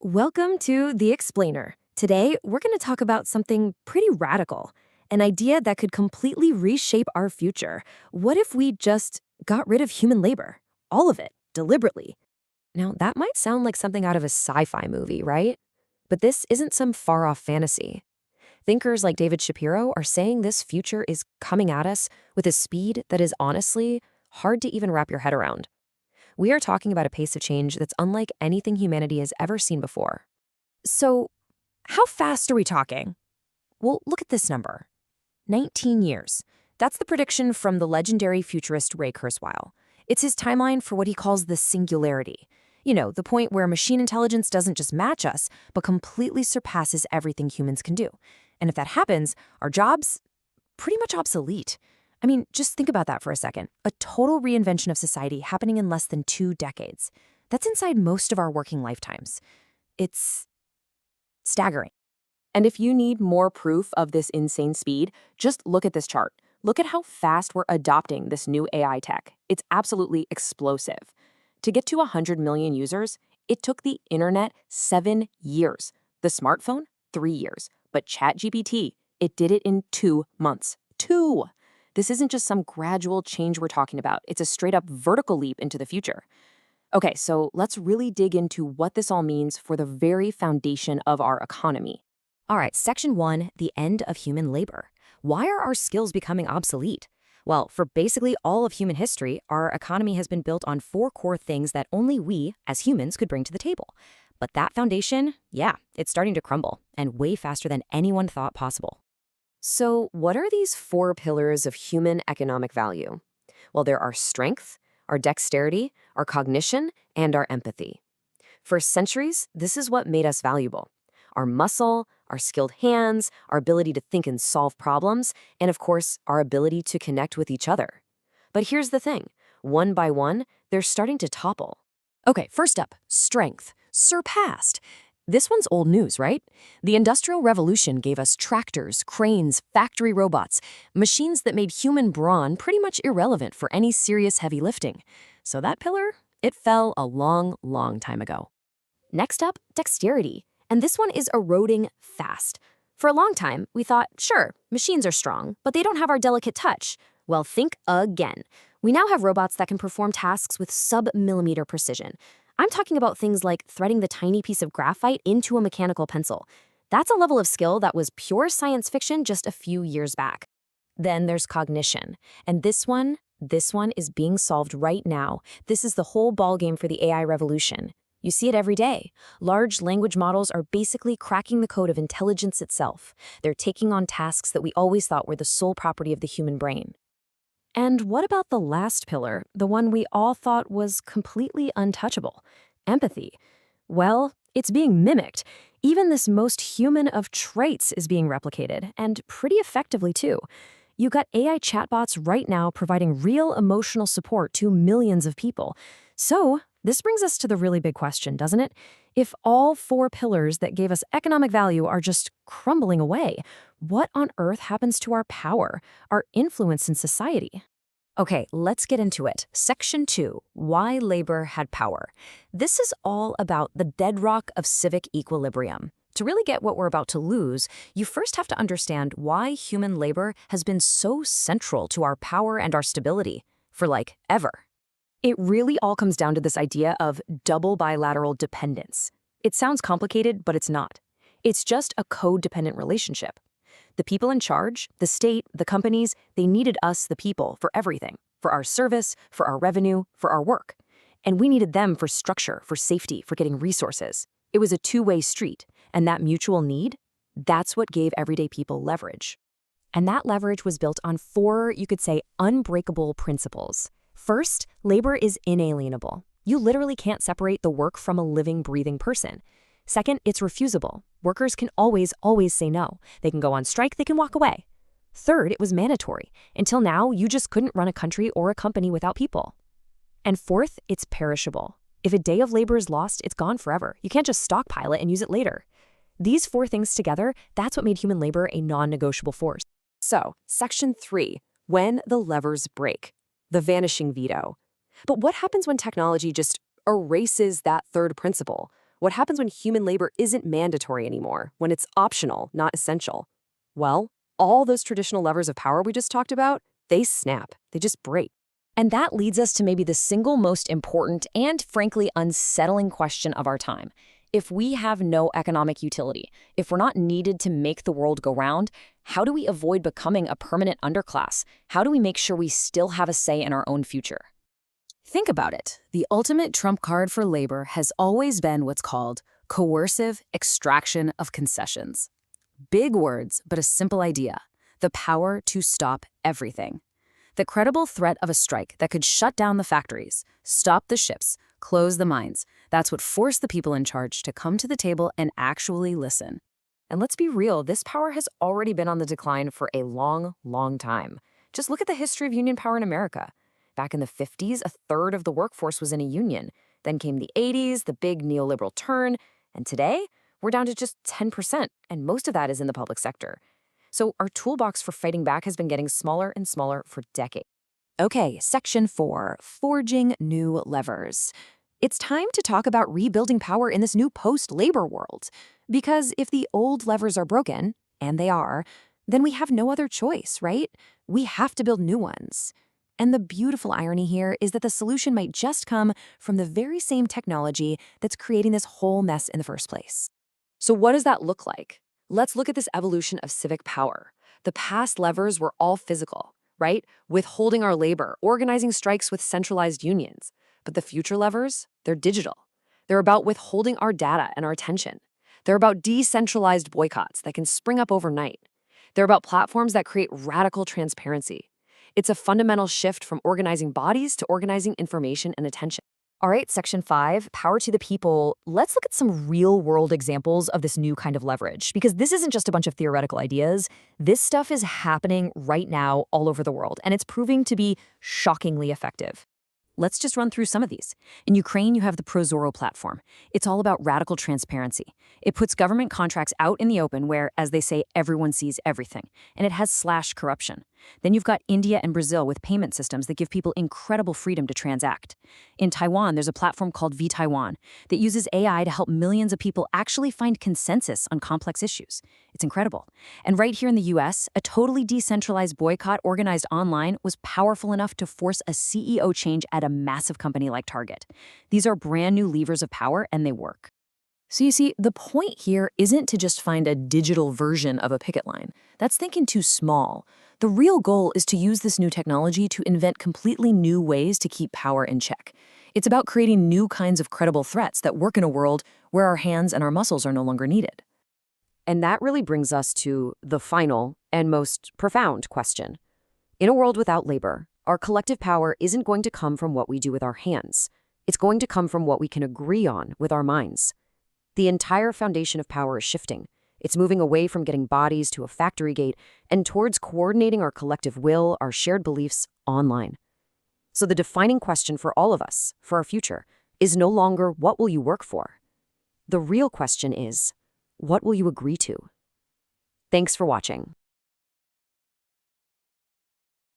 Welcome to The Explainer. Today, we're going to talk about something pretty radical, an idea that could completely reshape our future. What if we just got rid of human labor? All of it, deliberately. Now, that might sound like something out of a sci-fi movie, right? But this isn't some far-off fantasy. Thinkers like David Shapiro are saying this future is coming at us with a speed that is honestly hard to even wrap your head around. We are talking about a pace of change that's unlike anything humanity has ever seen before. So, how fast are we talking? Well, look at this number. 19 years. That's the prediction from the legendary futurist Ray Kurzweil. It's his timeline for what he calls the singularity. You know, the point where machine intelligence doesn't just match us, but completely surpasses everything humans can do. And if that happens, our jobs, pretty much obsolete. I mean, just think about that for a second. A total reinvention of society happening in less than 2 decades. That's inside most of our working lifetimes. It's staggering. And if you need more proof of this insane speed, just look at this chart. Look at how fast we're adopting this new AI tech. It's absolutely explosive. To get to 100 million users, it took the internet 7 years. The smartphone, 3 years. But ChatGPT, it did it in 2 months. 2! This isn't just some gradual change we're talking about. It's a straight-up vertical leap into the future. Okay, so let's really dig into what this all means for the very foundation of our economy. All right, Section 1, the end of human labor. Why are our skills becoming obsolete? Well, for basically all of human history, our economy has been built on 4 core things that only we, as humans, could bring to the table. But that foundation, yeah, it's starting to crumble, and way faster than anyone thought possible. So what are these 4 pillars of human economic value? Well, there are strength, our dexterity, our cognition, and our empathy. For centuries, this is what made us valuable. Our muscle, our skilled hands, our ability to think and solve problems, and of course, our ability to connect with each other. But here's the thing. One by one, they're starting to topple. Okay, first up, strength. Surpassed. This one's old news, right? The Industrial Revolution gave us tractors, cranes, factory robots, machines that made human brawn pretty much irrelevant for any serious heavy lifting. So that pillar, it fell a long, long time ago. Next up, dexterity. And this one is eroding fast. For a long time, we thought, sure, machines are strong, but they don't have our delicate touch. Well, think again. We now have robots that can perform tasks with sub-millimeter precision. I'm talking about things like threading the tiny piece of graphite into a mechanical pencil. That's a level of skill that was pure science fiction just a few years back. Then there's cognition. And this one is being solved right now. This is the whole ballgame for the AI revolution. You see it every day. Large language models are basically cracking the code of intelligence itself. They're taking on tasks that we always thought were the sole property of the human brain. And what about the last pillar, the one we all thought was completely untouchable? Empathy. Well, it's being mimicked. Even this most human of traits is being replicated, and pretty effectively too. You got AI chatbots right now providing real emotional support to millions of people. So, this brings us to the really big question, doesn't it? If all 4 pillars that gave us economic value are just crumbling away, what on earth happens to our power, our influence in society? Okay, let's get into it. Section 2, why labor had power. This is all about the bedrock of civic equilibrium. To really get what we're about to lose, you first have to understand why human labor has been so central to our power and our stability for, like, ever. It really all comes down to this idea of double bilateral dependence. It sounds complicated, but it's not. It's just a codependent relationship. The people in charge, the state, the companies, they needed us, the people, for everything. For our service, for our revenue, for our work. And we needed them for structure, for safety, for getting resources. It was a two-way street, and that mutual need, that's what gave everyday people leverage. And that leverage was built on 4, you could say, unbreakable principles. First, labor is inalienable. You literally can't separate the work from a living, breathing person. Second, it's refusable. Workers can always say no. They can go on strike, they can walk away. Third, it was mandatory. Until now, you just couldn't run a country or a company without people. And fourth, it's perishable. If a day of labor is lost, it's gone forever. You can't just stockpile it and use it later. These 4 things together, that's what made human labor a non-negotiable force. So, Section 3, when the levers break. The vanishing veto. But what happens when technology just erases that third principle? What happens when human labor isn't mandatory anymore, when it's optional, not essential? Well, all those traditional levers of power we just talked about, they snap, they just break. And that leads us to maybe the single most important and frankly unsettling question of our time. If we have no economic utility, if we're not needed to make the world go round, how do we avoid becoming a permanent underclass? How do we make sure we still have a say in our own future? Think about it. The ultimate trump card for labor has always been what's called coercive extraction of concessions. Big words, but a simple idea: the power to stop everything. The credible threat of a strike that could shut down the factories, stop the ships, close the mines. That's what forced the people in charge to come to the table and actually listen. And let's be real, this power has already been on the decline for a long, long time. Just look at the history of union power in America. Back in the 50s, a third of the workforce was in a union. Then came the 80s, the big neoliberal turn. And today, we're down to just 10%, and most of that is in the public sector. So our toolbox for fighting back has been getting smaller and smaller for decades. Okay, section 4, forging new levers. It's time to talk about rebuilding power in this new post-labor world. Because if the old levers are broken, and they are, then we have no other choice, right? We have to build new ones. And the beautiful irony here is that the solution might just come from the very same technology that's creating this whole mess in the first place. So what does that look like? Let's look at this evolution of civic power. The past levers were all physical, right? Withholding our labor, organizing strikes with centralized unions. But the future levers, they're digital. They're about withholding our data and our attention. They're about decentralized boycotts that can spring up overnight. They're about platforms that create radical transparency. It's a fundamental shift from organizing bodies to organizing information and attention. All right, section 5, power to the people. Let's look at some real-world examples of this new kind of leverage, because this isn't just a bunch of theoretical ideas. This stuff is happening right now all over the world, and it's proving to be shockingly effective. Let's just run through some of these. In Ukraine, you have the Prozoro platform. It's all about radical transparency. It puts government contracts out in the open where, as they say, everyone sees everything. And it has slashed corruption. Then you've got India and Brazil with payment systems that give people incredible freedom to transact. In Taiwan, there's a platform called Taiwan that uses AI to help millions of people actually find consensus on complex issues. It's incredible. And right here in the US, a totally decentralized boycott organized online was powerful enough to force a CEO change at a massive company like Target. These are brand new levers of power, and they work. So you see, the point here isn't to just find a digital version of a picket line. That's thinking too small. The real goal is to use this new technology to invent completely new ways to keep power in check. It's about creating new kinds of credible threats that work in a world where our hands and our muscles are no longer needed. And that really brings us to the final and most profound question. In a world without labor, our collective power isn't going to come from what we do with our hands. It's going to come from what we can agree on with our minds. The entire foundation of power is shifting. It's moving away from getting bodies to a factory gate and towards coordinating our collective will, our shared beliefs online. So the defining question for all of us, for our future, is no longer what will you work for? The real question is, what will you agree to? Thanks for watching.